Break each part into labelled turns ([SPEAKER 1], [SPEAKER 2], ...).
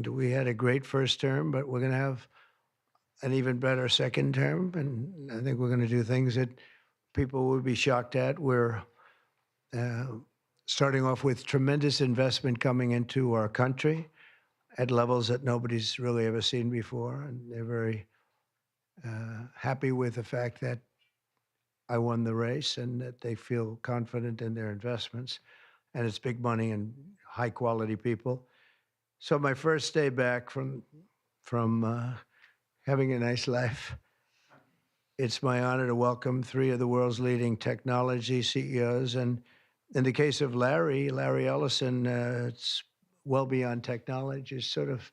[SPEAKER 1] and we had a great first term, but we're going to have an even better second term, and I think we're going to do things that people will be shocked at. We're uh, starting off with tremendous investment coming into our country at levels that nobody's really ever seen before, and they're very happy with the fact that I won the race and that they feel confident in their investments. And it's big money and high quality people. So my first day back from having a nice life, it's my honor to welcome three of the world's leading technology CEOs. And in the case of Larry Ellison, it's well beyond technology. He's sort of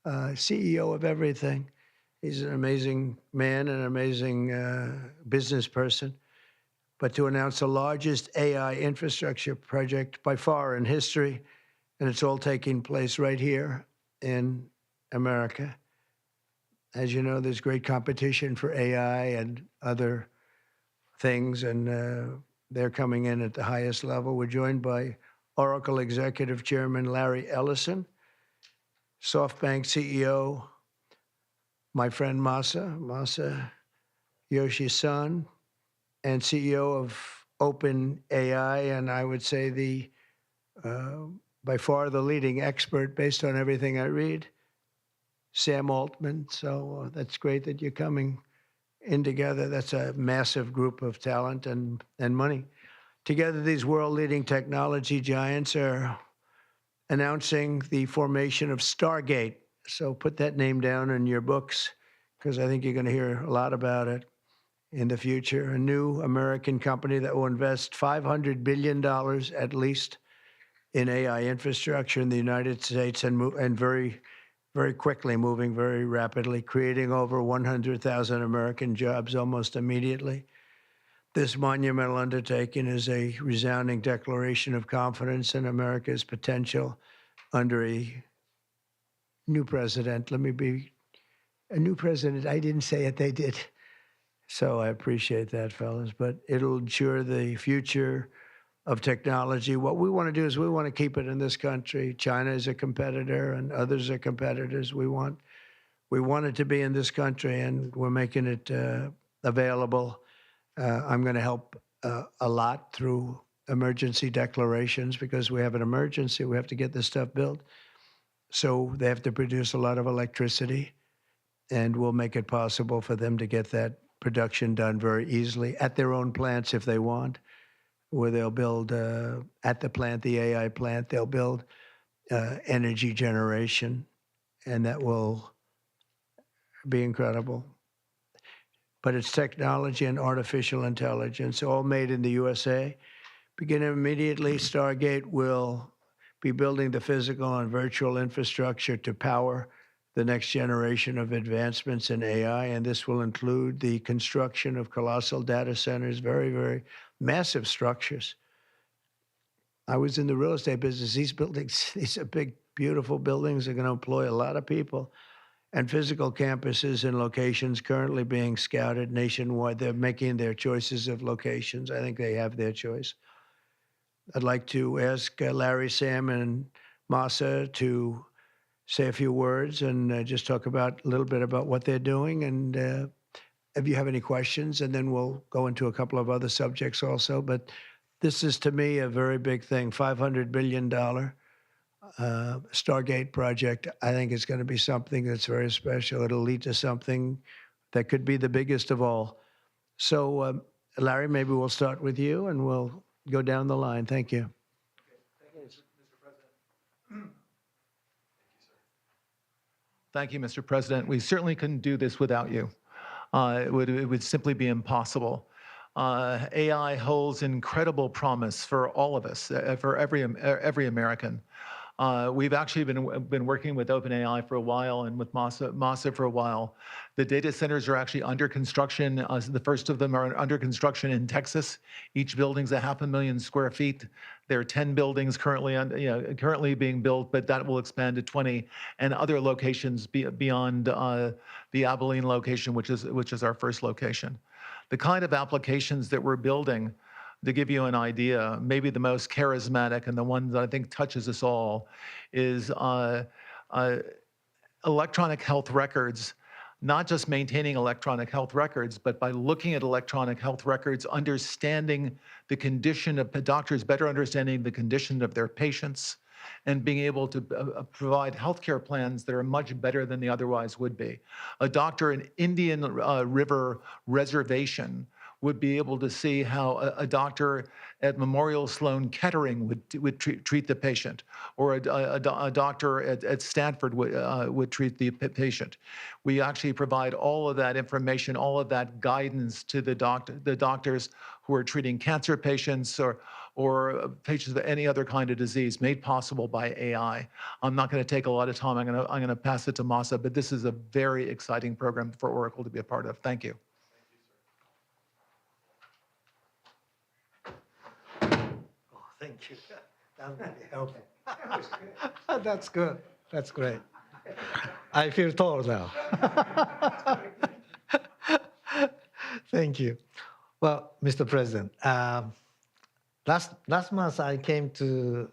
[SPEAKER 1] CEO of everything. He's an amazing man, an amazing business person. But to announce the largest AI infrastructure project by far in history, and it's all taking place right here in America. As you know, there's great competition for AI and other things, and they're coming in at the highest level. We're joined by Oracle Executive Chairman Larry Ellison, SoftBank CEO, my friend Masa Yoshi-san, and CEO of OpenAI, and I would say by far the leading expert based on everything I read, Sam Altman. So that's great that you're coming in together. That's a massive group of talent and money. Together, these world-leading technology giants are announcing the formation of Stargate. So put that name down in your books, because I think you're going to hear a lot about it in the future. A new American company that will invest $500 billion at least in AI infrastructure in the United States, and very, very quickly, moving very rapidly, creating over 100,000 American jobs almost immediately. This monumental undertaking is a resounding declaration of confidence in America's potential under a new president. Let me be a new president. I didn't say it, they did. So I appreciate that, fellas. But it'll ensure the future of technology. What we want to do is we want to keep it in this country. China is a competitor and others are competitors. We want it to be in this country, and we're making it available. I'm going to help a lot through emergency declarations, because we have an emergency. We have to get this stuff built. So they have to produce a lot of electricity, and we'll make it possible for them to get that production done very easily at their own plants if they want, where they'll build at the plant, the AI plant, they'll build energy generation, and that will be incredible. But it's technology and artificial intelligence, all made in the USA. Beginning immediately, Stargate will be building the physical and virtual infrastructure to power the next generation of advancements in AI, and this will include the construction of colossal data centers, very, very massive structures. I was in the real estate business. These buildings, these are big, beautiful buildings. They're going to employ a lot of people. And physical campuses and locations currently being scouted nationwide. They're making their choices of locations. I think they have their choice. I'd like to ask Larry, Sam, and Masa to say a few words and just talk about a little bit about what they're doing, and if you have any questions, and then we'll go into a couple of other subjects also. But this is, to me, a very big thing. $500 billion Stargate project. I think it's going to be something that's very special. It'll lead to something that could be the biggest of all. So, Larry, maybe we'll start with you, and we'll go down the line. Thank you.
[SPEAKER 2] Thank you, Mr. President. We certainly couldn't do this without you. It would simply be impossible. AI holds incredible promise for all of us, for every American. We've actually been working with OpenAI for a while, and with Masa for a while. The data centers are actually under construction. The first of them are under construction in Texas. Each building's 500,000 square feet. There are 10 buildings currently being built, but that will expand to 20, and other locations beyond the Abilene location, which is our first location. The kind of applications that we're building, to give you an idea, maybe the most charismatic and the one that I think touches us all is electronic health records, not just maintaining electronic health records, but by looking at electronic health records, understanding the condition of doctors, better understanding the condition of their patients, and being able to provide healthcare plans that are much better than they otherwise would be. A doctor in Indian River Reservation would be able to see how a doctor at Memorial Sloan Kettering would treat the patient, or a doctor at Stanford would treat the patient. We actually provide all of that information, all of that guidance to the doctors who are treating cancer patients or patients with any other kind of disease, made possible by AI. I'm not going to take a lot of time. I'm going to pass it to Masa, but this is a very exciting program for Oracle to be a part of. Thank you.
[SPEAKER 1] Thank you. That really helped. That's good. That's great. I feel tall now. Thank you. Well, Mr. President, last month I came to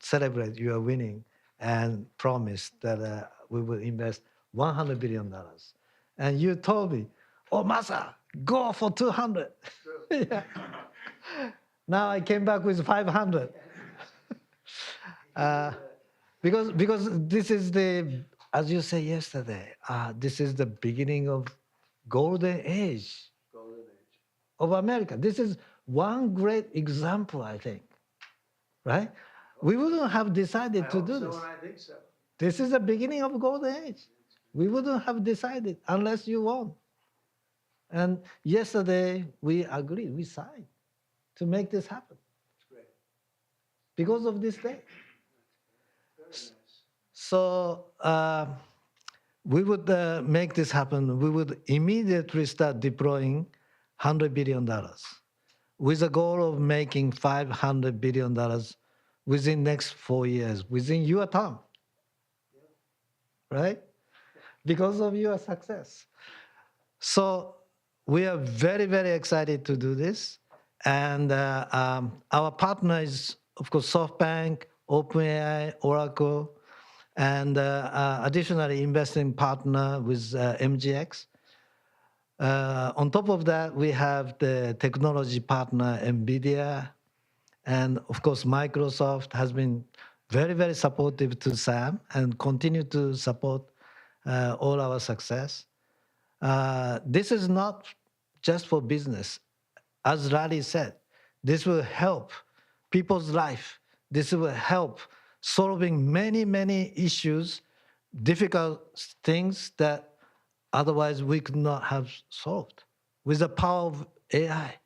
[SPEAKER 1] celebrate your winning and promised that we will invest $100 billion. And you told me, oh, Masa, go for 200. Yeah. Now I came back with 500. Because this is the, as you said yesterday, this is the beginning of golden age of America. This is one great example, I think, right? We wouldn't have decided to do this. I think so. This is the beginning of golden age. We wouldn't have decided unless you won. And yesterday we agreed, we signed to make this happen. That's great. Because of this day.
[SPEAKER 2] Very
[SPEAKER 1] nice. So we would make this happen. We would immediately start deploying $100 billion with a goal of making $500 billion within next 4 years, within your term, right? Because of your success. So we are very, very excited to do this. And our partner is, of course, SoftBank, OpenAI, Oracle, and additionally investing partner with MGX. On top of that, we have the technology partner, NVIDIA, and of course, Microsoft has been very, very supportive to SAM and continue to support all our success. This is not just for business. As Larry said, this will help people's life. This will help solving many, many issues, difficult things that otherwise we could not have solved with the power of AI.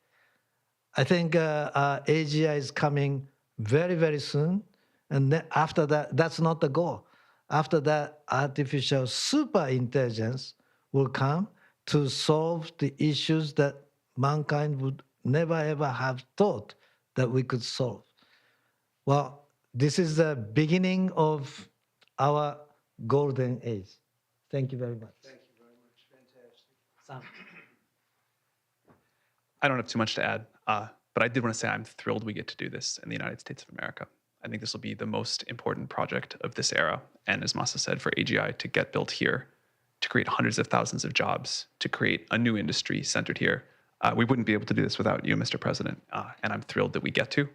[SPEAKER 1] I think AGI is coming very, very soon. And then after that, that's not the goal. After that, artificial super intelligence will come to solve the issues that mankind would never, ever have thought that we could solve. Well, this is the beginning of our golden age. Thank you very much.
[SPEAKER 3] Thank you very much. Fantastic.
[SPEAKER 1] Sam.
[SPEAKER 4] I don't have too much to add, but I did want to say I'm thrilled we get to do this in the United States of America. I think this will be the most important project of this era. And as Masa said, for AGI to get built here, to create hundreds of thousands of jobs, to create a new industry centered here, we wouldn't be able to do this without you, Mr. President. And I'm thrilled that we get to.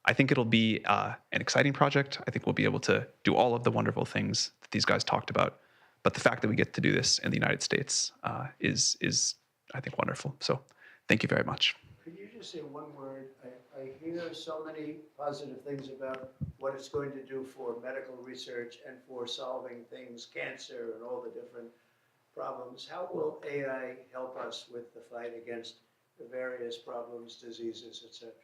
[SPEAKER 4] I think it'll be an exciting project. I think we'll be able to do all of the wonderful things that these guys talked about. But the fact that we get to do this in the United States is, I think, wonderful. So thank you very much.
[SPEAKER 1] Could you just say one word? I hear so many positive things about what it's going to do for medical research and for solving things, cancer and all the different problems. How will AI help us with the fight against the various problems, diseases, et cetera?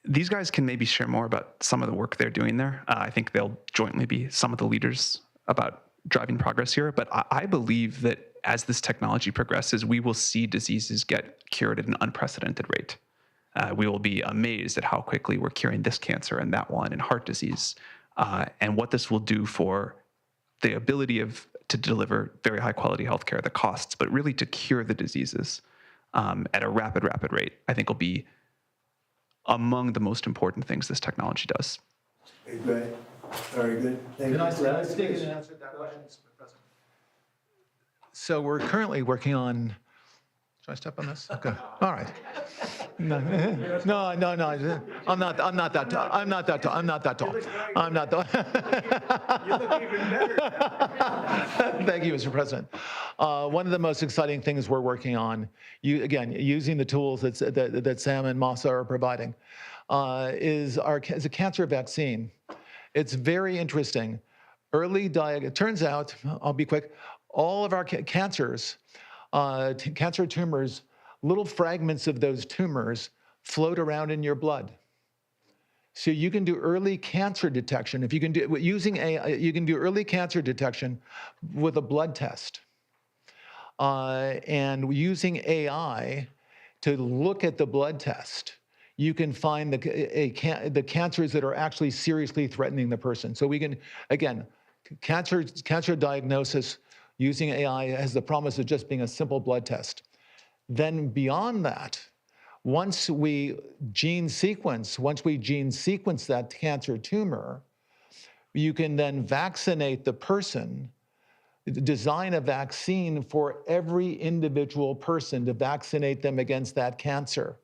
[SPEAKER 4] These guys can maybe share more about some of the work they're doing there. I think they'll jointly be some of the leaders about driving progress here. But I believe that as this technology progresses, we will see diseases get cured at an unprecedented rate. We will be amazed at how quickly we're curing this cancer and that one and heart disease, and what this will do for the ability to deliver very high quality healthcare, the costs, but really to cure the diseases at a rapid rate, I think will be among the most important things this technology does.
[SPEAKER 1] Great. Very good. Thank you.
[SPEAKER 2] answer that question, Mr. President? So we're currently working on. Should I step on this? Okay. All right. No. I'm not that tall. I'm not that tall. I'm not that tall. I'm not that.
[SPEAKER 1] You look even better.
[SPEAKER 2] Thank you, Mr. President. One of the most exciting things we're working on, using the tools that Sam and Masa are providing, is a cancer vaccine. It's very interesting. It turns out, I'll be quick, all of our cancers, cancer tumors, little fragments of those tumors float around in your blood. So you can do early cancer detection. If you can do using AI, you can do early cancer detection with a blood test. And using AI to look at the blood test, you can find the cancers that are actually seriously threatening the person. So we can, again, cancer diagnosis using AI has the promise of just being a simple blood test. Then beyond that, once we gene sequence that cancer tumor, you can then vaccinate the person, design a vaccine for every individual person to vaccinate them against that cancer.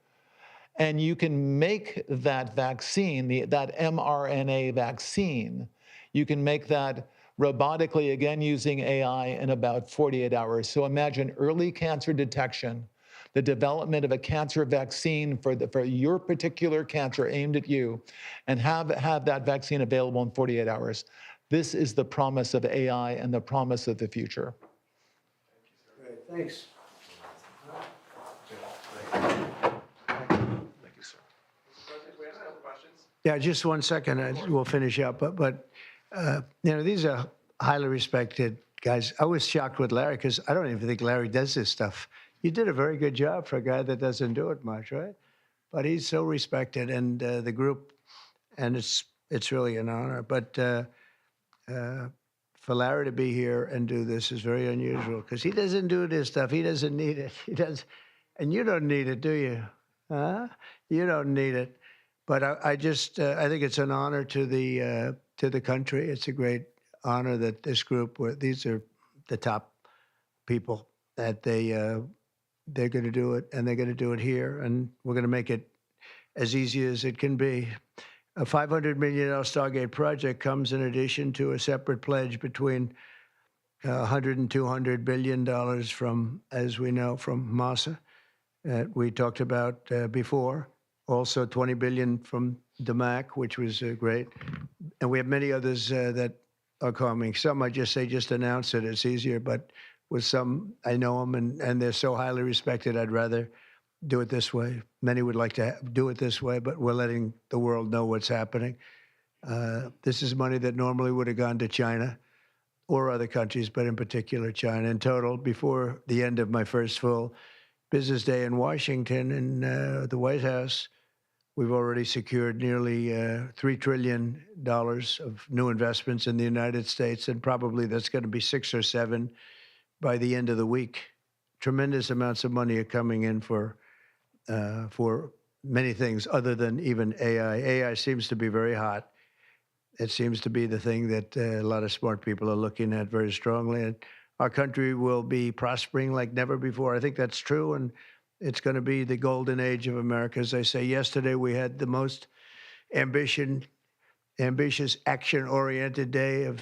[SPEAKER 2] And you can make that vaccine, that mRNA vaccine, you can make that robotically, again, using AI in about 48 hours. So imagine early cancer detection, the development of a cancer vaccine for your particular cancer aimed at you, and have that vaccine available in 48 hours. This is the promise of AI and the promise of the future.
[SPEAKER 1] Great, thanks.
[SPEAKER 2] Thank you, sir.
[SPEAKER 4] We have no questions.
[SPEAKER 1] Yeah, just 1 second, we'll finish up. But these are highly respected guys. I was shocked with Larry because I don't even think Larry does this stuff. You did a very good job for a guy that doesn't do it much, right? But he's so respected, and the group, and it's really an honor. But for Larry to be here and do this is very unusual because he doesn't do this stuff. He doesn't need it. He does, and you don't need it, do you? Huh? You don't need it. But I think it's an honor to the country. It's a great honor that this group, these are the top people, that they're going to do it, and they're going to do it here, and we're going to make it as easy as it can be. A $500 million Stargate project comes in addition to a separate pledge between $100 and $200 billion from, as we know, from Masa, that we talked about before. Also, $20 billion from DMAC, which was great, and we have many others that are coming. Some I just announce it. It's easier, but with some, I know them, and they're so highly respected. I'd rather do it this way. Many would like to do it this way, but we're letting the world know what's happening. This is money that normally would have gone to China or other countries, but in particular China. In total, before the end of my first full business day in Washington and the White House, we've already secured nearly $3 trillion of new investments in the United States, and probably that's going to be 6 or 7 by the end of the week. Tremendous amounts of money are coming in for many things other than even AI. AI seems to be very hot. It seems to be the thing that a lot of smart people are looking at very strongly. And our country will be prospering like never before. I think that's true, and it's going to be the golden age of America. As I say, yesterday we had the most ambitious, action-oriented day of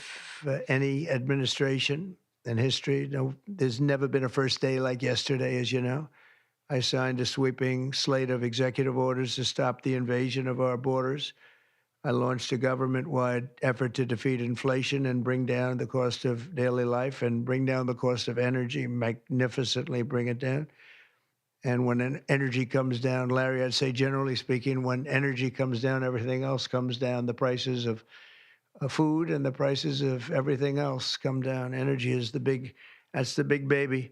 [SPEAKER 1] any administration in history. No, there's never been a first day like yesterday, as you know. I signed a sweeping slate of executive orders to stop the invasion of our borders. I launched a government-wide effort to defeat inflation and bring down the cost of daily life and bring down the cost of energy, magnificently bring it down. And when energy comes down, Larry, I'd say generally speaking, when energy comes down, everything else comes down. The prices of food and the prices of everything else come down. Energy is that's the big baby.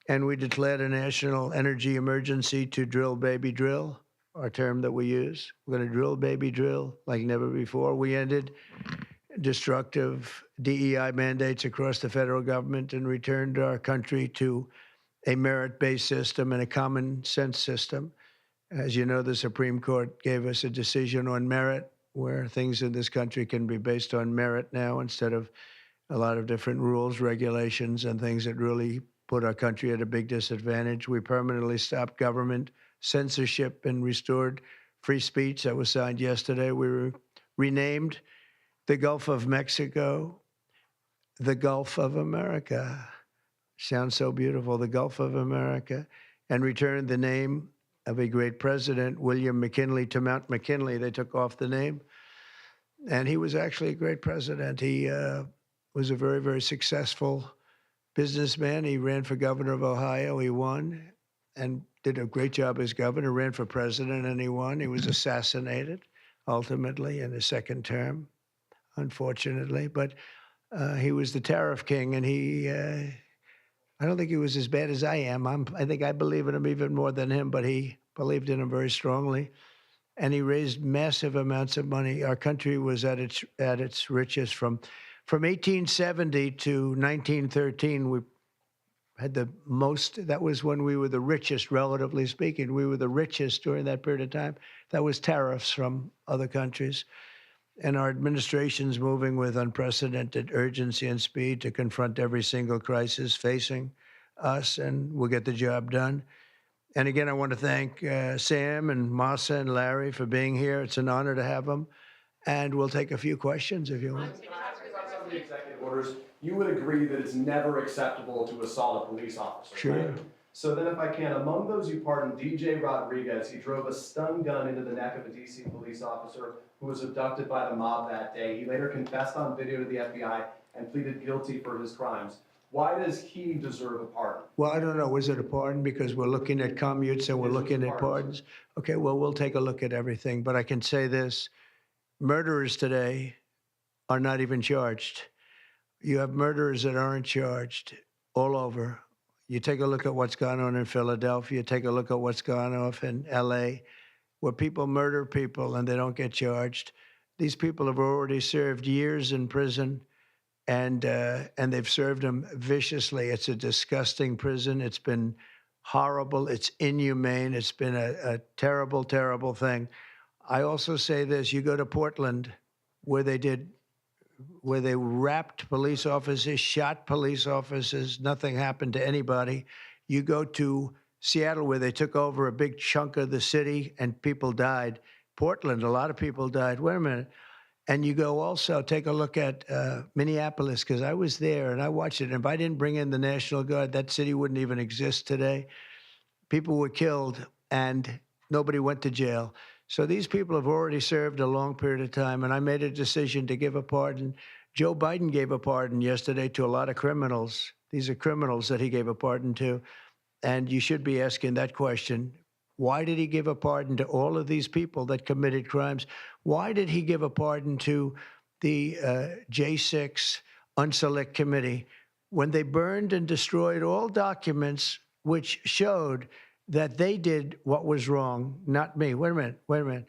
[SPEAKER 1] And we declared a national energy emergency to drill, baby, drill, our term that we use. We're going to drill, baby, drill like never before. We ended destructive DEI mandates across the federal government and returned our country to a merit-based system and a common sense system. As you know, the Supreme Court gave us a decision on merit where things in this country can be based on merit now instead of a lot of different rules, regulations, and things that really put our country at a big disadvantage. We permanently stopped government censorship and restored free speech. That was signed yesterday. We renamed the Gulf of Mexico the Gulf of America. Sounds so beautiful, the Gulf of America, and returned the name of a great president, William McKinley, to Mount McKinley. They took off the name, and he was actually a great president. He was a very, very successful businessman. He ran for governor of Ohio. He won and did a great job as governor, ran for president, and he won. He was assassinated, ultimately, in his second term, unfortunately. But he was the tariff king, and I don't think he was as bad as I am. I think I believe in him even more than him, but he believed in him very strongly. And he raised massive amounts of money. Our country was at its richest from 1870 to 1913. We had the most. That was when we were the richest, relatively speaking. We were the richest during that period of time. That was tariffs from other countries. And our administration's moving with unprecedented urgency and speed to confront every single crisis facing us, and we'll get the job done. And again, I want to thank Sam and Masa and Larry for being here. It's an honor to have them. And we'll take a few questions if you want.
[SPEAKER 5] Can I ask you about some of the executive orders? You would agree that it's never acceptable to assault a police officer,
[SPEAKER 1] Sure.
[SPEAKER 5] right? So then if I can, among those you pardoned, DJ Rodriguez, he drove a stun gun into the neck of a DC police officer who was abducted by the mob that day. He later confessed on video to the FBI and pleaded guilty for his crimes. Why does he deserve a pardon?
[SPEAKER 1] Well, I don't know. Was it a pardon? Because we're looking at commutes and we're looking at pardons. Okay, well, we'll take a look at everything. But I can say this. Murderers today are not even charged. You have murderers that aren't charged all over. You take a look at what's gone on in Philadelphia, take a look at what's gone off in LA, where people murder people and they don't get charged. These people have already served years in prison, and they've served them viciously. It's a disgusting prison. It's been horrible. It's inhumane. It's been a terrible, terrible thing. I also say this, you go to Portland, where they wrapped police officers, shot police officers, nothing happened to anybody. You go to Seattle, where they took over a big chunk of the city and people died. Portland, a lot of people died. Wait a minute. And you go also, take a look at Minneapolis, because I was there and I watched it. And if I didn't bring in the National Guard, that city wouldn't even exist today. People were killed and nobody went to jail. So these people have already served a long period of time, and I made a decision to give a pardon. Joe Biden gave a pardon yesterday to a lot of criminals. These are criminals that he gave a pardon to, and you should be asking that question. Why did he give a pardon to all of these people that committed crimes? Why did he give a pardon to the J6 Unselect Committee when they burned and destroyed all documents which showed that they did what was wrong, not me? Wait a minute.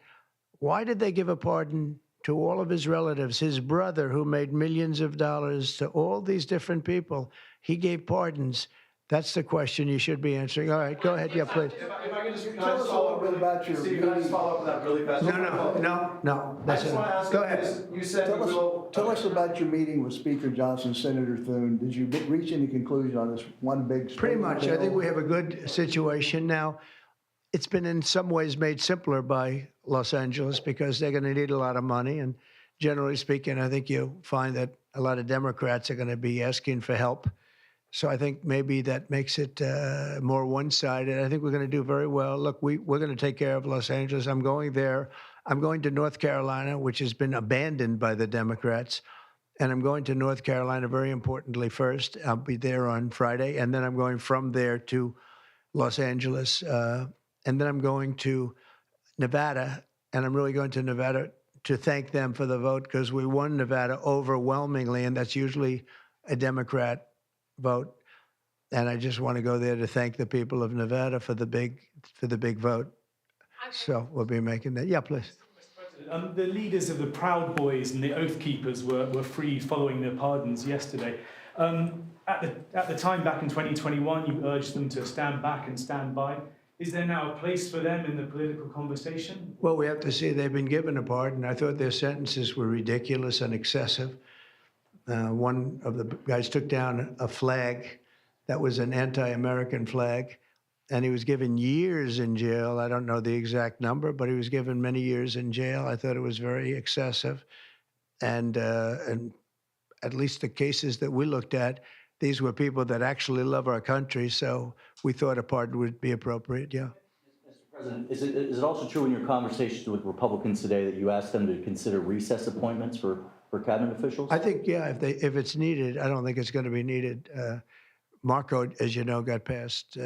[SPEAKER 1] Why did they give a pardon to all of his relatives? His brother, who made millions of dollars, to all these different people, he gave pardons. That's the question you should be answering. All right, go ahead. Yeah, please.
[SPEAKER 5] If I can just follow up with that really fast?
[SPEAKER 1] No.
[SPEAKER 5] I
[SPEAKER 1] That's
[SPEAKER 5] just
[SPEAKER 1] it.
[SPEAKER 5] want to ask
[SPEAKER 1] Go
[SPEAKER 5] you,
[SPEAKER 1] ahead.
[SPEAKER 5] because you said you will.
[SPEAKER 3] Tell us about your meeting with Speaker Johnson, Senator Thune. Did you reach any conclusion on this one big?
[SPEAKER 1] Pretty much. I think we have a good situation now. It's been in some ways made simpler by Los Angeles because they're going to need a lot of money. And generally speaking, I think you'll find that a lot of Democrats are going to be asking for help. So I think maybe that makes it more one-sided. I think we're going to do very well. Look, we're going to take care of Los Angeles. I'm going there. I'm going to North Carolina, which has been abandoned by the Democrats. And I'm going to North Carolina, very importantly, first. I'll be there on Friday. And then I'm going from there to Los Angeles. And then I'm going to Nevada. And I'm really going to Nevada to thank them for the vote, because we won Nevada overwhelmingly. And that's usually a Democrat vote. And I just want to go there to thank the people of Nevada for the big vote. So we'll be making that. Yeah, please.
[SPEAKER 6] The leaders of the Proud Boys and the Oath Keepers were freed following their pardons yesterday. At the time back in 2021, you urged them to stand back and stand by. Is there now a place for them in the political conversation?
[SPEAKER 1] Well, we have to see. They've been given a pardon. I thought their sentences were ridiculous and excessive. One of the guys took down a flag that was an anti-American flag, and he was given years in jail. I don't know the exact number, but he was given many years in jail. I thought it was very excessive. And at least the cases that we looked at, these were people that actually love our country, so we thought a pardon would be appropriate, yeah.
[SPEAKER 7] Mr. President, is it also true in your conversations with Republicans today that you asked them to consider recess appointments for cabinet officials?
[SPEAKER 1] I think, yeah, if it's needed, I don't think it's going to be needed. Marco, as you know, got passed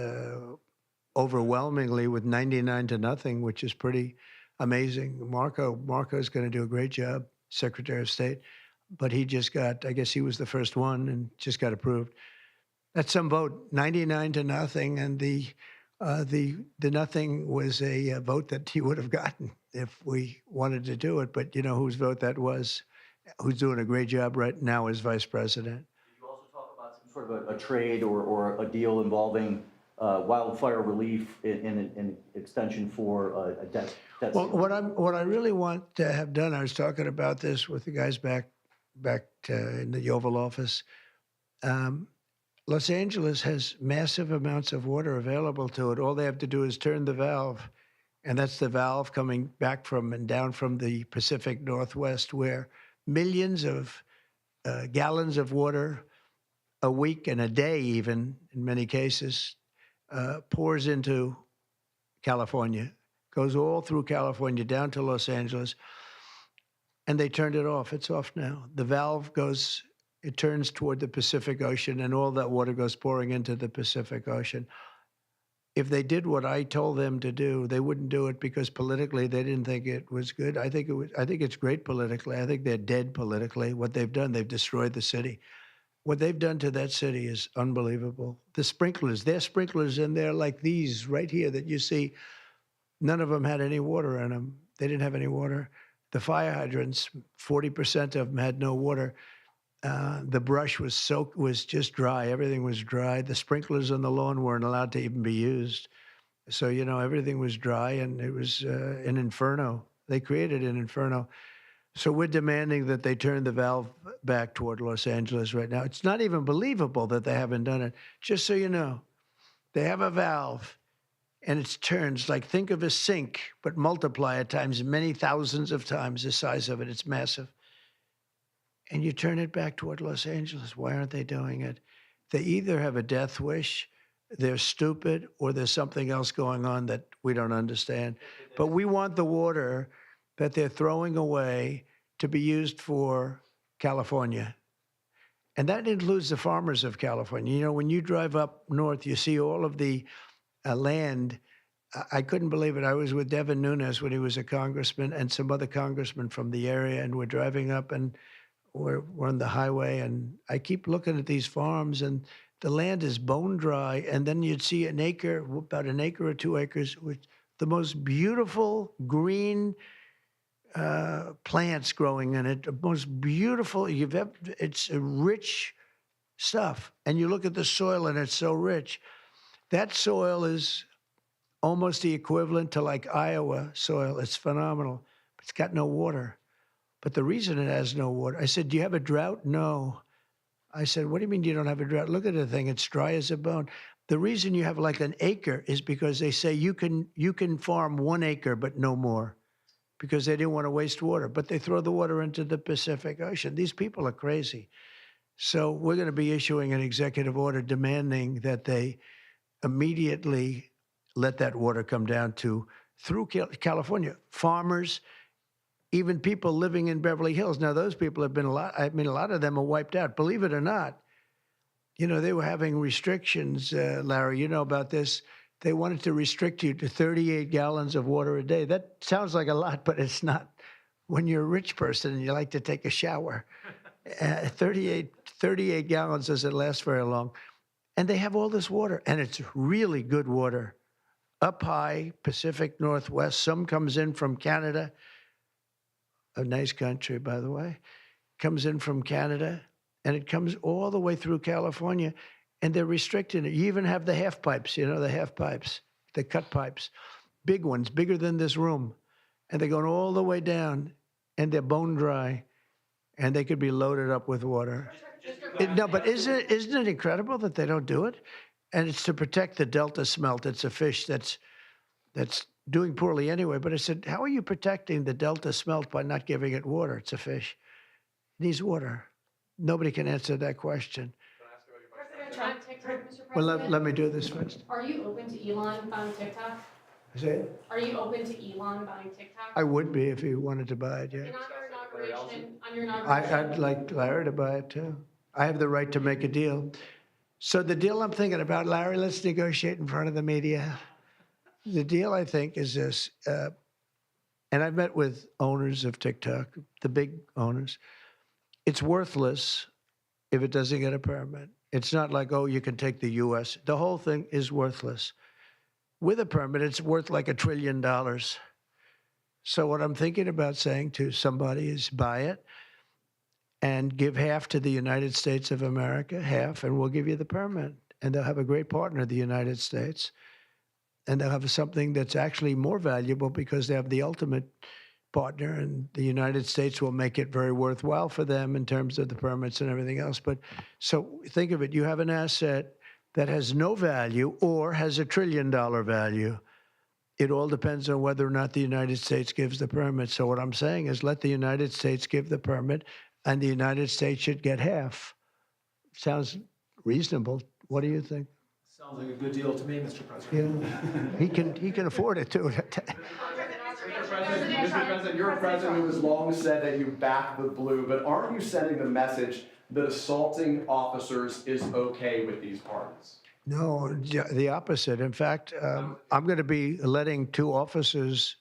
[SPEAKER 1] overwhelmingly with 99-0, which is pretty amazing. Marco's going to do a great job, Secretary of State, but he just got, I guess he was the first one and just got approved. That's some vote, 99-0, and the nothing was a vote that he would have gotten if we wanted to do it. But you know whose vote that was? Who's doing a great job right now as vice president.
[SPEAKER 7] Did you also talk about some sort of a trade or a deal involving wildfire relief in an extension for a debt?
[SPEAKER 1] Well, what I really want to have done, I was talking about this with the guys back in the Oval Office. Los Angeles has massive amounts of water available to it. All they have to do is turn the valve, and that's the valve coming back from and down from the Pacific Northwest, where millions of gallons of water a week and a day, even in many cases, pours into California, goes all through California down to Los Angeles, and they turned it off. It's off now. The valve goes, it turns toward the Pacific Ocean, and all that water goes pouring into the Pacific Ocean. If they did what I told them to do, they wouldn't do it because politically they didn't think it was good. I think it's great politically. I think they're dead politically. What they've done, they've destroyed the city. What they've done to that city is unbelievable. The sprinklers, their sprinklers in there like these right here that you see, none of them had any water in them. They didn't have any water. The fire hydrants, 40% of them had no water. The brush was just dry. Everything was dry. The sprinklers on the lawn weren't allowed to even be used. So, you know, everything was dry, and it was an inferno. They created an inferno. So we're demanding that they turn the valve back toward Los Angeles right now. It's not even believable that they haven't done it. Just so you know, they have a valve, and it turns like, think of a sink, but multiply it times many thousands of times the size of it. It's massive. And you turn it back toward Los Angeles. Why aren't they doing it? They either have a death wish, they're stupid, or there's something else going on that we don't understand. But we want the water that they're throwing away to be used for California. And that includes the farmers of California. You know, when you drive up north, you see all of the land. I couldn't believe it. I was with Devin Nunes when he was a congressman and some other congressmen from the area, and we're driving up and we're on the highway, and I keep looking at these farms, and the land is bone dry, and then you'd see an acre, about an acre or 2 acres, with the most beautiful green plants growing in it, the most beautiful you've ever. It's rich stuff, and you look at the soil, and it's so rich. That soil is almost the equivalent to like Iowa soil. It's phenomenal. It's got no water. But the reason it has no water, I said, do you have a drought? No. I said, what do you mean you don't have a drought? Look at the thing. It's dry as a bone. The reason you have like an acre is because they say you can farm 1 acre, but no more, because they didn't want to waste water. But they throw the water into the Pacific Ocean. These people are crazy. So we're going to be issuing an executive order demanding that they immediately let that water come down through California. Farmers, even people living in Beverly Hills. Now, those people have been a lot of them are wiped out. Believe it or not, you know, they were having restrictions, Larry, you know about this. They wanted to restrict you to 38 gallons of water a day. That sounds like a lot, but it's not. When you're a rich person and you like to take a shower, 38 gallons doesn't last very long. And they have all this water, and it's really good water. Up high, Pacific Northwest, some comes in from Canada, a nice country, by the way, comes in from Canada, and it comes all the way through California, and they're restricting it. You even have the half pipes, you know, the half pipes. the cut pipes, big ones, bigger than this room, and they're going all the way down, and they're bone dry, and they could be loaded up with water. No, but isn't it incredible that they don't do it? And it's to protect the Delta smelt. It's a fish that's doing poorly anyway. But I said, how are you protecting the Delta smelt by not giving it water? It's a fish. It needs water. Nobody can answer that question.
[SPEAKER 8] President Trump, TikTok, Mr.
[SPEAKER 1] Well,
[SPEAKER 8] President.
[SPEAKER 1] let me do this first.
[SPEAKER 8] Are you open to Elon buying TikTok?
[SPEAKER 1] Say it.
[SPEAKER 8] Are you open to Elon buying TikTok?
[SPEAKER 1] I would be if he wanted to buy it, yeah.
[SPEAKER 8] And on your inauguration,
[SPEAKER 1] I'd like Larry to buy it too. I have the right to make a deal. So the deal I'm thinking about, Larry, let's negotiate in front of the media. The deal, I think, is this, and I've met with owners of TikTok, the big owners. It's worthless if it doesn't get a permit. It's not like, oh, you can take the U.S. The whole thing is worthless. With a permit, it's worth like $1 trillion. So what I'm thinking about saying to somebody is buy it and give half to the United States of America, half, and we'll give you the permit. And they'll have a great partner, the United States. And they'll have something that's actually more valuable because they have the ultimate partner, and the United States will make it very worthwhile for them in terms of the permits and everything else. But so think of it, you have an asset that has no value or has $1 trillion value. It all depends on whether or not the United States gives the permit. So what I'm saying is let the United States give the permit, and the United States should get half. Sounds reasonable. What do you think?
[SPEAKER 5] Sounds like a good deal to me, Mr. President.
[SPEAKER 1] Yeah, he can afford it too.
[SPEAKER 5] Mr. President, you're a president who has long said that you back the blue, but aren't you sending the message that assaulting officers is okay with these pardons?
[SPEAKER 1] No, the opposite. In fact, I'm going to be letting 2 officers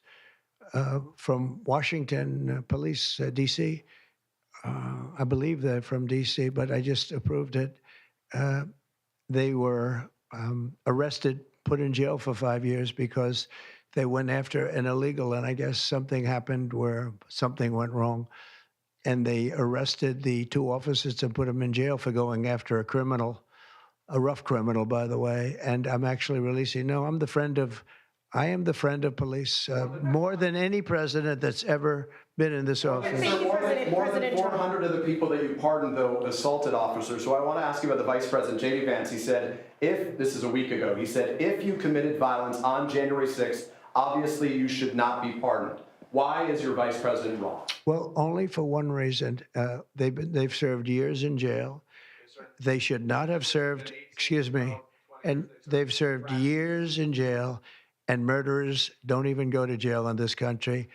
[SPEAKER 1] from Washington Police, D.C. I believe they're from D.C., but I just approved it. They were arrested, put in jail for 5 years because they went after an illegal, and I guess something happened where something went wrong. And they arrested the 2 officers and put them in jail for going after a criminal, a rough criminal, by the way. And I'm actually releasing. No, I am the friend of police, more than any president that's ever been in this office.
[SPEAKER 5] More than 400 of the people that you pardoned, though, assaulted officers. So I want to ask you about the Vice President, J.D. Vance. He said, this is a week ago, he said, if you committed violence on January 6th, obviously you should not be pardoned. Why is your Vice President wrong?
[SPEAKER 1] Well, only for one reason. They've served years in jail. They should not have served, excuse me, and they've served years in jail, and murderers don't even go to jail in this country.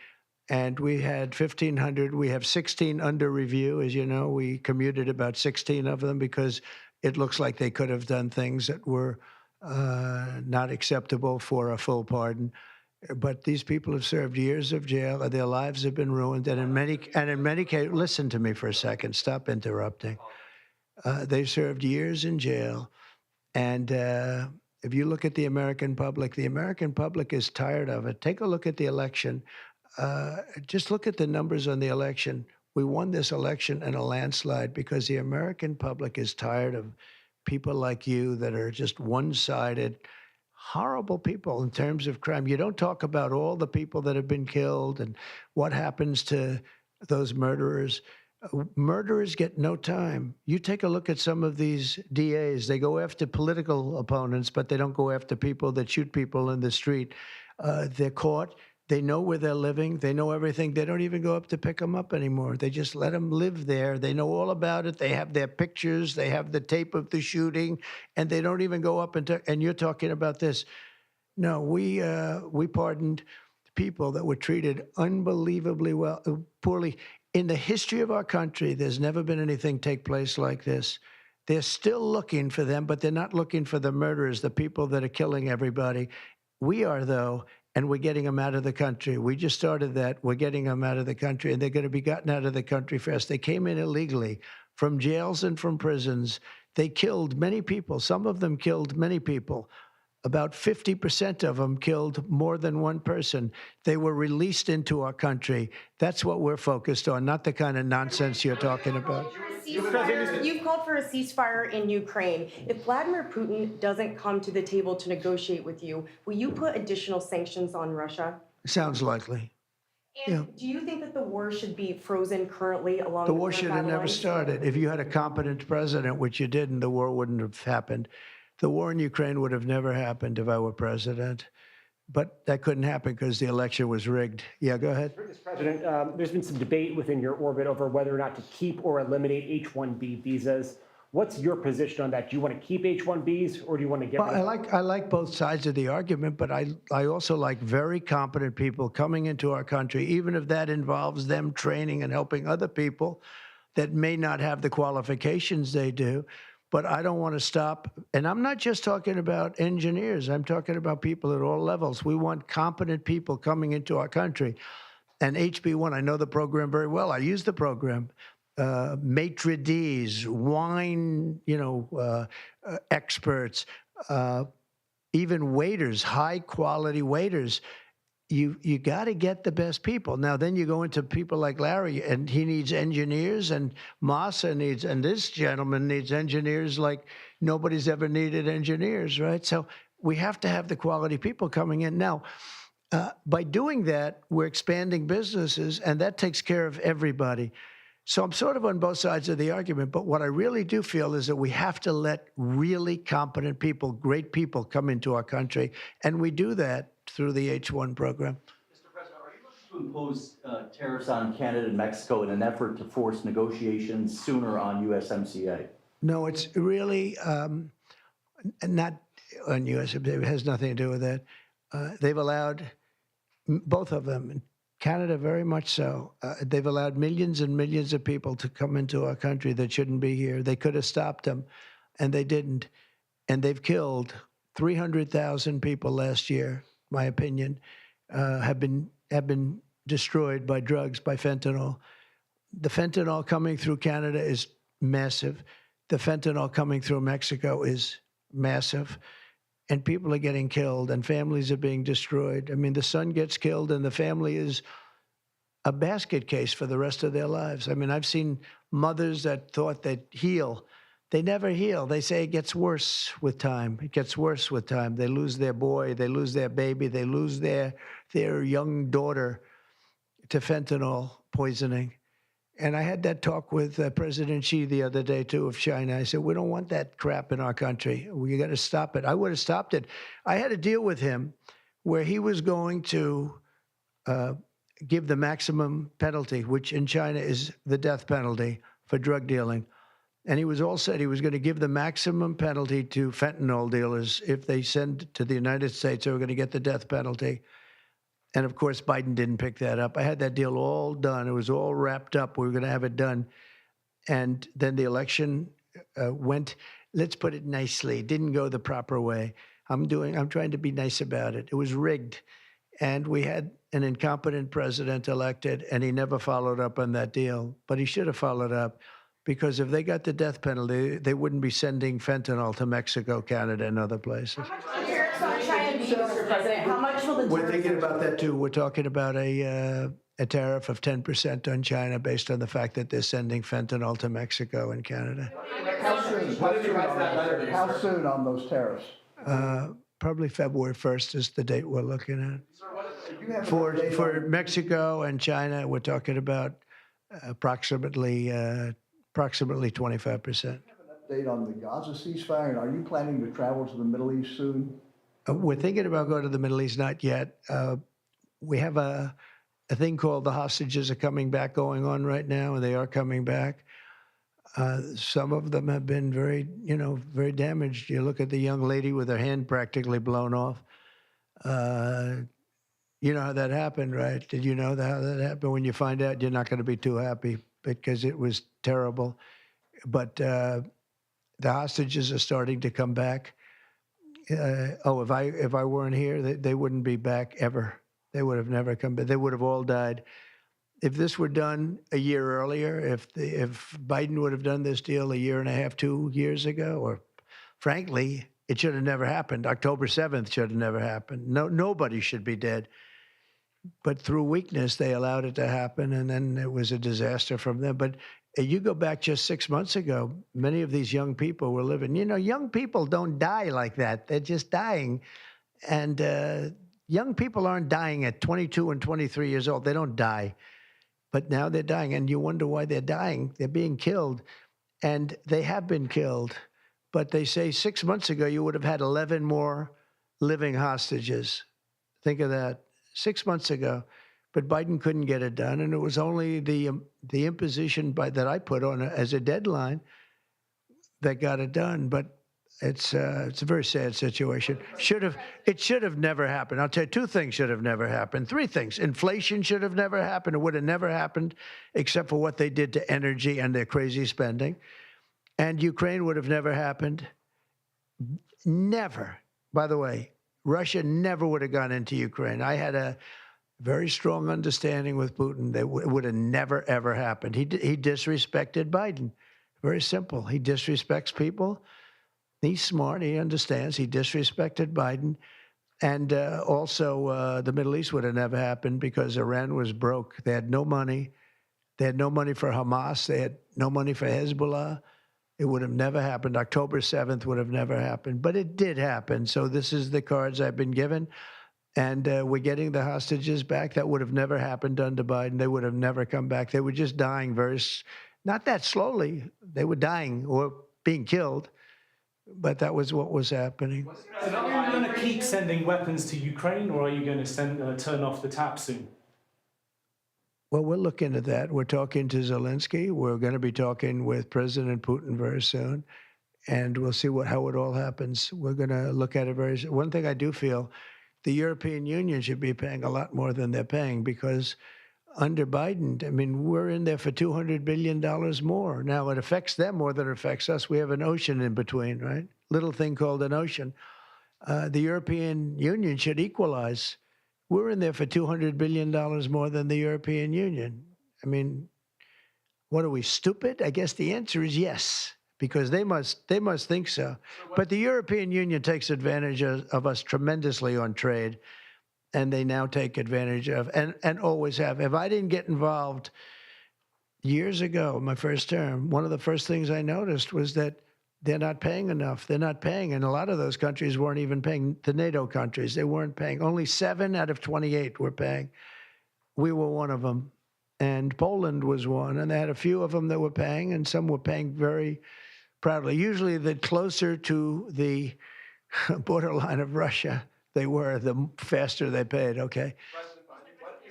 [SPEAKER 1] And we had 1,500. We have 16 under review. As you know, we commuted about 16 of them because it looks like they could have done things that were not acceptable for a full pardon. But these people have served years of jail, and their lives have been ruined. And in many cases, listen to me for a second. Stop interrupting. They've served years in jail, and if you look at the American public is tired of it. Take a look at the election. Just look at the numbers on the election. We won this election in a landslide because the American public is tired of people like you that are just one-sided, horrible people in terms of crime. You don't talk about all the people that have been killed and what happens to those murderers. Murderers get no time. You take a look at some of these DAs. They go after political opponents, but they don't go after people that shoot people in the street. They're caught. They know where they're living. They know everything. They don't even go up to pick them up anymore. They just let them live there. They know all about it. They have their pictures. They have the tape of the shooting, and they don't even go up and you're talking about this. No, we pardoned people that were treated unbelievably poorly. In the history of our country, there's never been anything take place like this. They're still looking for them, but they're not looking for the murderers, the people that are killing everybody. We are, though, and we're getting them out of the country. We just started that. We're getting them out of the country, and they're going to be gotten out of the country fast. They came in illegally from jails and from prisons. They killed many people. Some of them killed many people. about 50% of them killed more than one person. They were released into our country. That's what we're focused on, not the kind of nonsense you're talking about.
[SPEAKER 9] You've called for a ceasefire in Ukraine. If Vladimir Putin doesn't come to the table to negotiate with you, will you put additional sanctions on Russia?
[SPEAKER 1] Sounds likely.
[SPEAKER 9] And do you think that the war should be frozen currently along
[SPEAKER 1] The
[SPEAKER 9] the
[SPEAKER 1] war
[SPEAKER 9] front
[SPEAKER 1] should have
[SPEAKER 9] battle
[SPEAKER 1] never
[SPEAKER 9] lines?
[SPEAKER 1] started. If you had a competent president, which you didn't, the war wouldn't have happened. The war in Ukraine would have never happened if I were president. But that couldn't happen because the election was rigged. Yeah, go ahead.
[SPEAKER 10] Mr. President, there's been some debate within your orbit over whether or not to keep or eliminate H-1B visas. What's your position on that? Do you want to keep H-1Bs or do you want to get
[SPEAKER 1] Well,
[SPEAKER 10] rid of them?
[SPEAKER 1] I like both sides of the argument, but I also like very competent people coming into our country, even if that involves them training and helping other people that may not have the qualifications they do. But I don't want to stop. And I'm not just talking about engineers. I'm talking about people at all levels. We want competent people coming into our country. And HB1, I know the program very well. I use the program. Maitre d's, wine, experts, even waiters, high quality waiters. You got to get the best people. Now, then you go into people like Larry, and he needs engineers, and Massa needs, and this gentleman needs engineers like nobody's ever needed engineers, right? So we have to have the quality people coming in. Now, by doing that, we're expanding businesses, and that takes care of everybody. So I'm sort of on both sides of the argument, but what I really do feel is that we have to let really competent people, great people come into our country, and we do that through the H-1 program.
[SPEAKER 7] Mr. President, are you looking to impose tariffs on Canada and Mexico in an effort to force negotiations sooner on USMCA?
[SPEAKER 1] No, it's really not on USMCA. It has nothing to do with that. They've allowed, both of them, Canada very much so, they've allowed millions and millions of people to come into our country that shouldn't be here. They could have stopped them, and they didn't. And they've killed 300,000 people last year, my opinion, have been destroyed by drugs, by fentanyl. The fentanyl coming through Canada is massive. The fentanyl coming through Mexico is massive. And people are getting killed, and families are being destroyed. I mean, the son gets killed, and the family is a basket case for the rest of their lives. I mean, I've seen mothers that thought they'd heal. They never heal. They say it gets worse with time. It gets worse with time. They lose their boy. They lose their baby. They lose their young daughter to fentanyl poisoning. And I had that talk with President Xi the other day, too, of China. I said, we don't want that crap in our country. We got to stop it. I would have stopped it. I had a deal with him where he was going to give the maximum penalty, which in China is the death penalty for drug dealing. And he was all said he was going to give the maximum penalty to fentanyl dealers. If they send to the United States, they were going to get the death penalty. And of course, Biden didn't pick that up. I had that deal all done. It was all wrapped up. We were going to have it done. And then the election went, let's put it nicely, didn't go the proper way. I'm trying to be nice about it. It was rigged. And we had an incompetent president elected, and he never followed up on that deal. But he should have followed up, because if they got the death penalty, they wouldn't be sending fentanyl to Mexico, Canada, and other places.
[SPEAKER 9] Tariffs on China, Mr. President. How much will the
[SPEAKER 1] We're thinking about that, too. We're talking about a tariff of 10% on China based on the fact that they're sending fentanyl to Mexico and Canada.
[SPEAKER 3] How soon on those tariffs?
[SPEAKER 1] Probably February 1st is the date we're looking at. For Mexico and China, we're talking about approximately 25%.
[SPEAKER 3] Update on the Gaza ceasefire, and are you planning to travel to the Middle East soon?
[SPEAKER 1] We're thinking about going to the Middle East, not yet. We have a thing called the hostages are coming back going on right now, and they are coming back. Some of them have been very damaged. You look at the young lady with her hand practically blown off. You know how that happened, right? Did you know how that happened? When you find out, you're not going to be too happy because it was terrible. But the hostages are starting to come back. If I weren't here, they wouldn't be back ever. They would have never come back. They would have all died. If this were done a year earlier, if Biden would have done this deal a year and a half, 2 years ago, or frankly, It should have never happened. October 7th should have never happened. Nobody should be dead. But through weakness, they allowed it to happen, and then it was a disaster from them. But you go back just 6 months ago, many of these young people were living. You know, young people don't die like that. They're just dying. And young people aren't dying at 22 and 23 years old. They don't die. But now they're dying, and you wonder why they're dying. They're being killed, and they have been killed. But they say 6 months ago, you would have had 11 more living hostages. Think of that. 6 months ago. But Biden couldn't get it done, and it was only the imposition that I put on as a deadline that got it done. But it's a very sad situation. It should have never happened. I'll tell you, 2 things should have never happened. 3 things. Inflation should have never happened. It would have never happened except for what they did to energy and their crazy spending. And Ukraine would have never happened. Never. By the way, Russia never would have gone into Ukraine. I had a very strong understanding with Putin that it would have never, ever happened. He disrespected Biden. Very simple. He disrespects people. He's smart. He understands. He disrespected Biden. And also, the Middle East would have never happened because Iran was broke. They had no money. They had no money for Hamas. They had no money for Hezbollah. It would have never happened. October 7th would have never happened. But it did happen. So this is the cards I've been given. And we're getting the hostages back. That would have never happened under Biden. They would have never come back. They were just dying not that slowly. They were dying or being killed. But that was what was happening.
[SPEAKER 6] And are you going to keep sending weapons to Ukraine, or are you going to turn off the tap soon?
[SPEAKER 1] Well, we're looking at that. We're talking to Zelensky. We're going to be talking with President Putin very soon. And we'll see how it all happens. We're going to look at it very soon. One thing I do feel, the European Union should be paying a lot more than they're paying because under Biden, I mean, we're in there for $200 billion more. Now, it affects them more than it affects us. We have an ocean in between, right? Little thing called an ocean. The European Union should equalize. We're in there for $200 billion more than the European Union. I mean, what are we, stupid? I guess the answer is yes, because they must think so. But the European Union takes advantage of us tremendously on trade. And they now take advantage of, and always have. If I didn't get involved years ago, my first term, one of the first things I noticed was that they're not paying enough. They're not paying. And a lot of those countries weren't even paying. The NATO countries, they weren't paying. Only 7 out of 28 were paying. We were one of them. And Poland was one. And they had a few of them that were paying, and some were paying very proudly. Usually the closer to the borderline of Russia they were, the faster they paid, okay?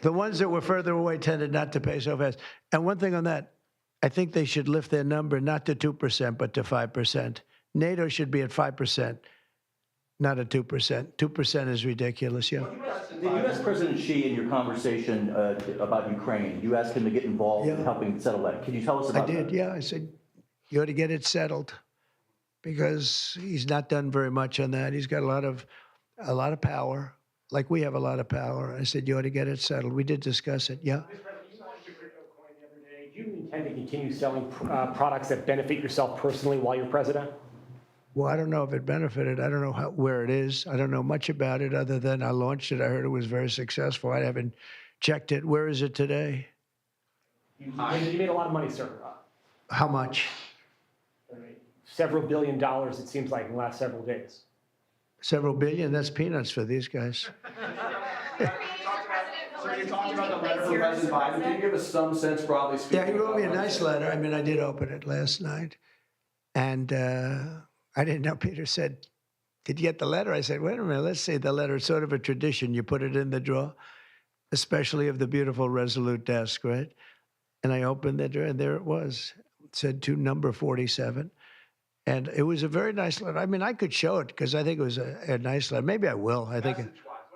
[SPEAKER 1] The ones that were further away tended not to pay so fast. And one thing on that, I think they should lift their number not to 2%, but to 5%. NATO should be at 5%, not at 2%. 2% is ridiculous, yeah.
[SPEAKER 7] The U.S. President Xi, in your conversation about Ukraine, you asked him to get involved in helping settle that. Can you tell us about that?
[SPEAKER 1] I did, yeah. I said, you ought to get it settled because he's not done very much on that. He's got a lot of power, like we have a lot of power. I said, you ought to get it settled. We did discuss it, yeah.
[SPEAKER 10] Mr. President, you launched your crypto coin the other day. Do you intend to continue selling products that benefit yourself personally while you're president?
[SPEAKER 1] Well, I don't know if it benefited. I don't know where it is. I don't know much about it other than I launched it. I heard it was very successful. I haven't checked it. Where is it today?
[SPEAKER 10] You made a lot of money, sir.
[SPEAKER 1] How much?
[SPEAKER 10] Several $1 billion, it seems like, in the last several days.
[SPEAKER 1] Several billion? That's peanuts for these guys.
[SPEAKER 5] So you talked about the letter from President Biden. Can you give us some sense, broadly speaking?
[SPEAKER 1] Yeah, he wrote me a nice letter. I mean, I did open it last night. And I didn't know. Peter said, did you get the letter? I said, wait a minute, let's see the letter. It's sort of a tradition. You put it in the drawer, especially of the beautiful Resolute desk, right? And I opened the drawer, and there it was. It said to number 47. And it was a very nice letter. I mean, I could show it because I think it was a nice letter. Maybe I will. I think.
[SPEAKER 5] What do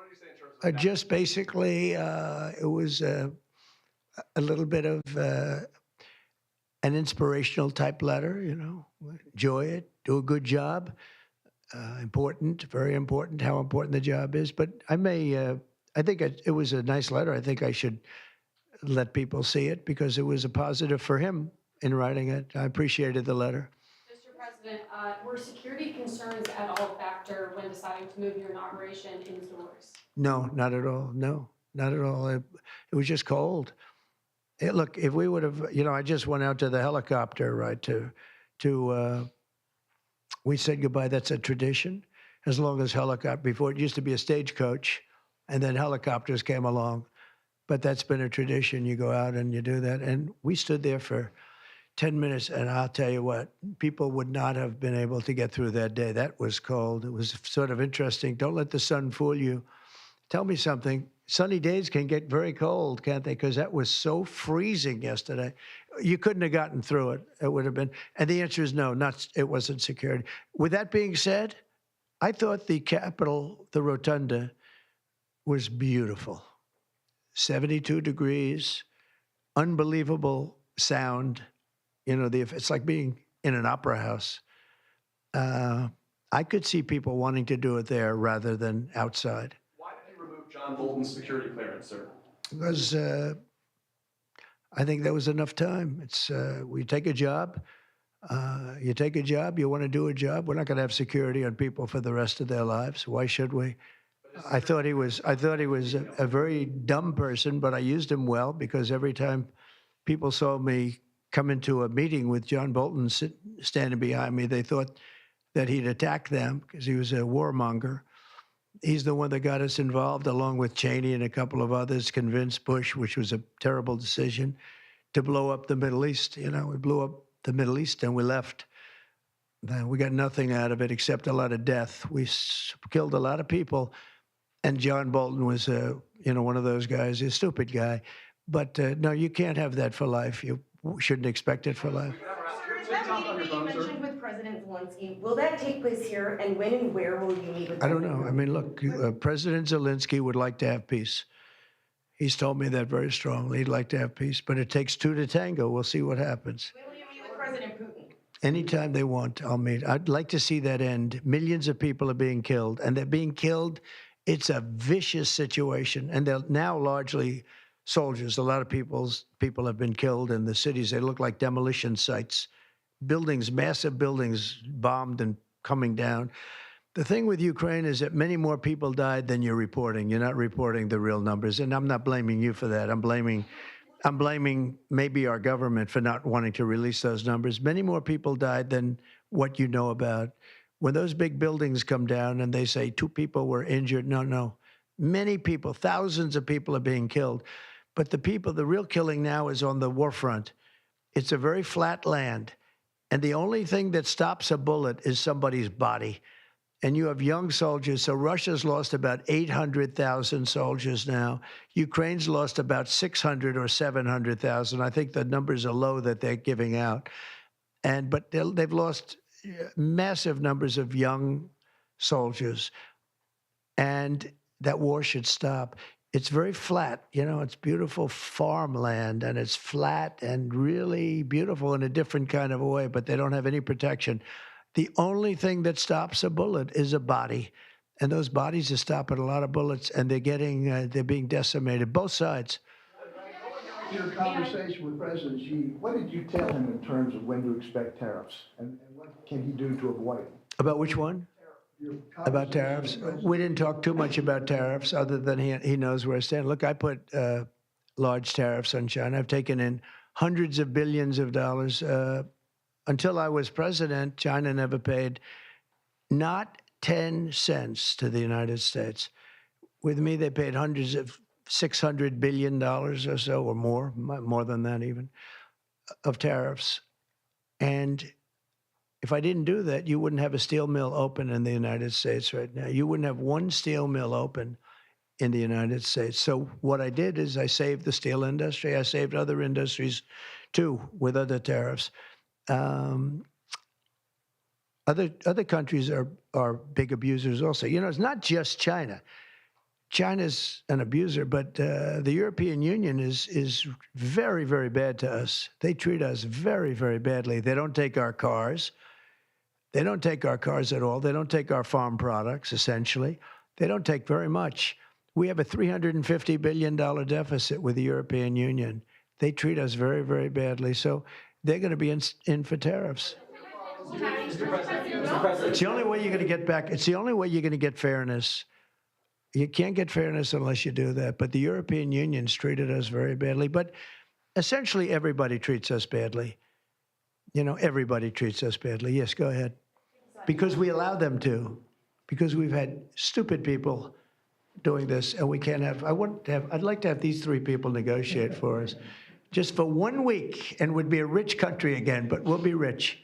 [SPEAKER 5] you say in terms of
[SPEAKER 1] Just basically, it was a little bit of an inspirational type letter, you know. Enjoy it, do a good job. Important, very important, how important the job is. But I think it was a nice letter. I think I should let people see it because it was a positive for him in writing it. I appreciated the letter.
[SPEAKER 8] Mr. President. President, were security concerns at all a factor when deciding to move your inauguration indoors?
[SPEAKER 1] No, not at all. No, not at all. It was just cold. Look, if we would have, I just went out to the helicopter, right, we said goodbye. That's a tradition. As long as before it used to be a stagecoach, and then helicopters came along. But that's been a tradition. You go out and you do that. And we stood there for 10 minutes, and I'll tell you what, people would not have been able to get through that day. That was cold. It was sort of interesting. Don't let the sun fool you. Tell me something. Sunny days can get very cold, can't they? Because that was so freezing yesterday. You couldn't have gotten through it. It would have been. And the answer is no, it wasn't security. With that being said, I thought the Capitol, the Rotunda, was beautiful. 72 degrees, unbelievable sound. It's like being in an opera house. I could see people wanting to do it there rather than outside.
[SPEAKER 5] Why did you remove John Bolton's security clearance, sir?
[SPEAKER 1] Because I think there was enough time. It's we take a job. You take a job. You want to do a job. We're not going to have security on people for the rest of their lives. Why should we? I thought he was a very dumb person, but I used him well because every time people saw me come into a meeting with John Bolton standing behind me, they thought that he'd attack them because he was a warmonger. He's the one that got us involved, along with Cheney and a couple of others, convinced Bush, which was a terrible decision, to blow up the Middle East. We blew up the Middle East and we left. Then we got nothing out of it except a lot of death. We killed a lot of people. And John Bolton was, one of those guys, a stupid guy. But no, you can't have that for life. You shouldn't expect it for life.
[SPEAKER 9] Is that meeting that you mentioned with President Zelensky, will that take place here, and when and where will you meet with
[SPEAKER 1] I don't know. I mean, look, President Zelensky would like to have peace. He's told me that very strongly. He'd like to have peace, but it takes two to tango. We'll see what happens.
[SPEAKER 9] When will you meet with President Putin?
[SPEAKER 1] Anytime they want, I'll meet. I'd like to see that end. Millions of people are being killed, and they're being killed. It's a vicious situation, and they're now largely soldiers. A lot of people have been killed in the cities. They look like demolition sites. Buildings, massive buildings bombed and coming down. The thing with Ukraine is that many more people died than you're reporting. You're not reporting the real numbers, and I'm not blaming you for that. I'm blaming maybe our government for not wanting to release those numbers. Many more people died than what you know about. When those big buildings come down and they say 2 people were injured, no. Many people, thousands of people are being killed. But the real killing now is on the war front. It's a very flat land. And the only thing that stops a bullet is somebody's body. And you have young soldiers. So Russia's lost about 800,000 soldiers now. Ukraine's lost about 600 or 700,000. I think the numbers are low that they're giving out. But they've lost massive numbers of young soldiers. And that war should stop. It's very flat, it's beautiful farmland, and it's flat and really beautiful in a different kind of a way, but they don't have any protection. The only thing that stops a bullet is a body, and those bodies are stopping a lot of bullets, and they're being decimated, both sides.
[SPEAKER 3] Your conversation with President Xi, what did you tell him in terms of when to expect tariffs, and what can he do to avoid them?
[SPEAKER 1] About which one? About tariffs? We didn't talk too much about tariffs, other than he knows where I stand. Look, I put large tariffs on China. I've taken in hundreds of billions of dollars. Until I was president, China never paid not 10 cents to the United States. With me, they paid hundreds of $600 billion or so, or more than that even, of tariffs. And if I didn't do that, you wouldn't have a steel mill open in the United States right now. You wouldn't have one steel mill open in the United States. So what I did is I saved the steel industry. I saved other industries too with other tariffs. Other countries are big abusers also. It's not just China. China's an abuser, but the European Union is very, very bad to us. They treat us very, very badly. They don't take our cars. They don't take our cars at all. They don't take our farm products, essentially. They don't take very much. We have a $350 billion deficit with the European Union. They treat us very, very badly. So they're going to be in for tariffs. It's the only way you're going to get back. It's the only way you're going to get fairness. You can't get fairness unless you do that. But the European Union's treated us very badly. But essentially, everybody treats us badly. You know, everybody treats us badly. Yes, go ahead. Because we allow them to. Because we've had stupid people doing this, and we can't have. I'd like to have these three people negotiate for us, just for 1 week, and we'd be a rich country again. But we'll be rich.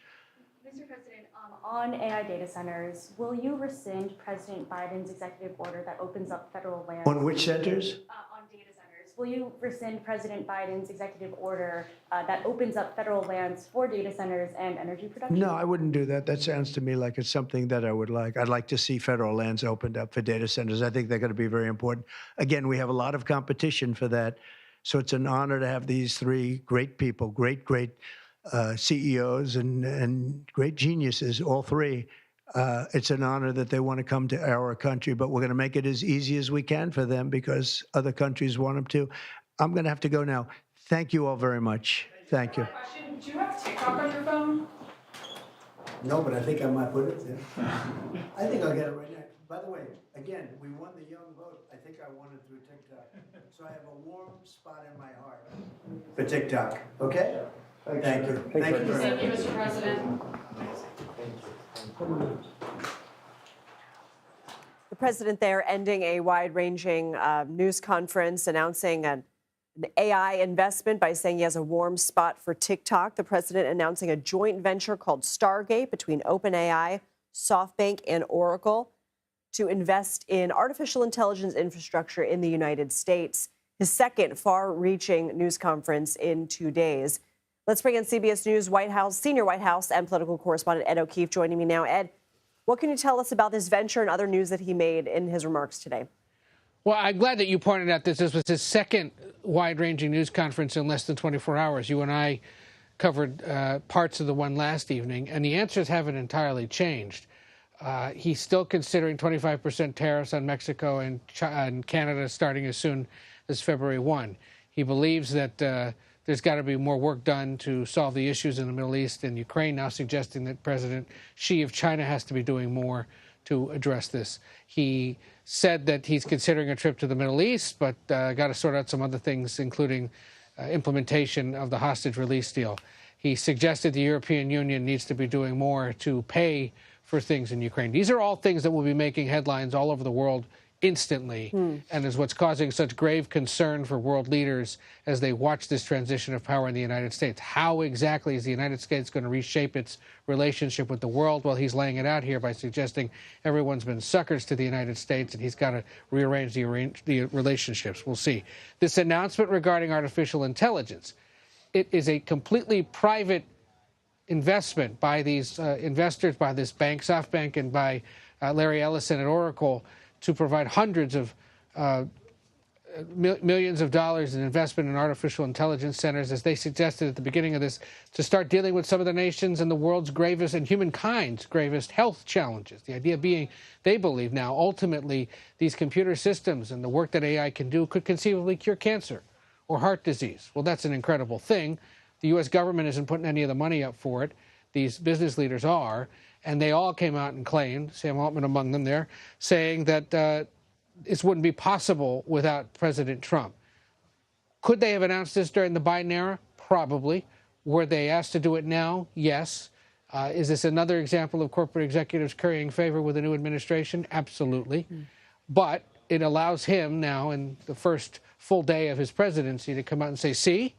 [SPEAKER 11] Mr. President, on AI data centers, will you rescind President Biden's executive order that opens up federal lands?
[SPEAKER 1] On which centers?
[SPEAKER 11] On data centers. Will you rescind President Biden's executive order that opens up federal lands for data centers and energy production?
[SPEAKER 1] No, I wouldn't do that. That sounds to me like it's something that I would like. I'd like to see federal lands opened up for data centers. I think they're going to be very important. Again, we have a lot of competition for that. So it's an honor to have these three great people, great CEOs and great geniuses, all three. It's an honor that they want to come to our country, but we're going to make it as easy as we can for them because other countries want them to. I'm going to have to go now. Thank you all very much. Thank you.
[SPEAKER 8] Question, do you have TikTok on your phone?
[SPEAKER 1] No, but I think I might put it there. I think I'll get it right now. By the way, again, we won the young vote. I think I won it through TikTok. So I have a warm spot in my heart for TikTok. Okay? Thank you. Thank you.
[SPEAKER 8] Thank you, Mr. President.
[SPEAKER 12] The president there ending a wide-ranging news conference announcing an AI investment by saying he has a warm spot for TikTok. The president announcing a joint venture called Stargate between OpenAI, SoftBank, and Oracle to invest in artificial intelligence infrastructure in the United States. His second far-reaching news conference in 2 days. Let's bring in CBS News senior White House and political correspondent Ed O'Keefe joining me now. Ed, what can you tell us about this venture and other news that he made in his remarks today?
[SPEAKER 13] Well, I'm glad that you pointed out that this was his second wide-ranging news conference in less than 24 hours. You and I covered parts of the one last evening, and the answers haven't entirely changed. He's still considering 25% tariffs on Mexico and Canada starting as soon as February 1. He believes that there's got to be more work done to solve the issues in the Middle East and Ukraine, now suggesting that President Xi of China has to be doing more to address this. He said that he's considering a trip to the Middle East, but got to sort out some other things, including implementation of the hostage release deal. He suggested the European Union needs to be doing more to pay for things in Ukraine. These are all things that will be making headlines all over the world instantly, and is what's causing such grave concern for world leaders as they watch this transition of power in the United States. How exactly is the United States going to reshape its relationship with the world? Well, he's laying it out here by suggesting everyone's been suckers to the United States, and he's got to rearrange the relationships. We'll see. This announcement regarding artificial intelligence, it is a completely private investment by these investors, by this bank, SoftBank, and by Larry Ellison at Oracle, to provide hundreds of millions of dollars in investment in artificial intelligence centers, as they suggested at the beginning of this, to start dealing with some of the nations and the world's gravest and humankind's gravest health challenges. The idea being, they believe now, ultimately, these computer systems and the work that AI can do could conceivably cure cancer or heart disease. Well, that's an incredible thing. The U.S. government isn't putting any of the money up for it. These business leaders are. And they all came out and claimed, Sam Altman among them there, saying that this wouldn't be possible without President Trump. Could they have announced this during the Biden era? Probably. Were they asked to do it now? Yes. Is this another example of corporate executives currying favor with the new administration? Absolutely. But it allows him now, in the first full day of his presidency, to come out and say, see,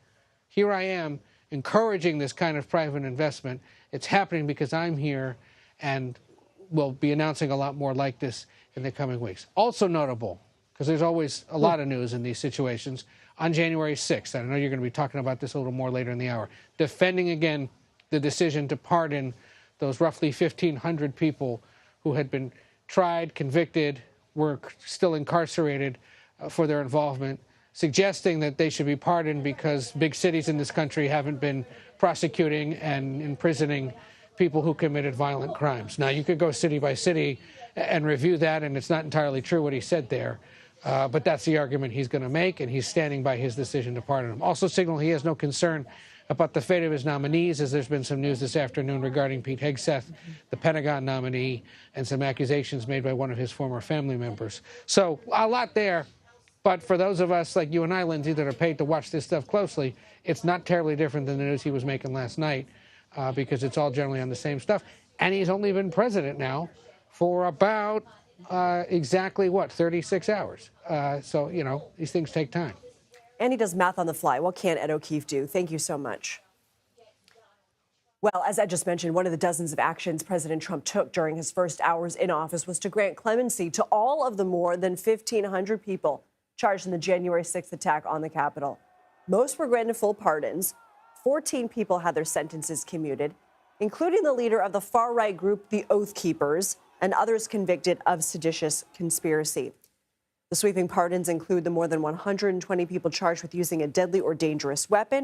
[SPEAKER 13] here I am encouraging this kind of private investment. It's happening because I'm here, and we'll be announcing a lot more like this in the coming weeks. Also notable, because there's always a lot of news in these situations, on January 6th, I know you're going to be talking about this a little more later in the hour, defending again the decision to pardon those roughly 1,500 people who had been tried, convicted, were still incarcerated for their involvement, suggesting that they should be pardoned because big cities in this country haven't been prosecuting and imprisoning people who committed violent crimes. Now, you could go city by city and review that, and it's not entirely true what he said there, but that's the argument he's going to make, and he's standing by his decision to pardon him. Also signal he has no concern about the fate of his nominees, as there's been some news this afternoon regarding Pete Hegseth, the Pentagon nominee, and some accusations made by one of his former family members. So a lot there. But for those of us like you and I, Lindsay, that are paid to watch this stuff closely, it's not terribly different than the news he was making last night because it's all generally on the same stuff. And he's only been president now for about exactly, 36 hours. So, you know, these things take time.
[SPEAKER 12] And he does math on the fly. What can Ed O'Keefe do? Thank you so much. Well, as I just mentioned, one of the dozens of actions President Trump took during his first hours in office was to grant clemency to all of the more than 1,500 people charged in the January 6th attack on the Capitol. Most were granted full pardons. 14 people had their sentences commuted, including the leader of the far-right group, the Oath Keepers, and others convicted of seditious conspiracy. The sweeping pardons include the more than 120 people charged with using a deadly or dangerous weapon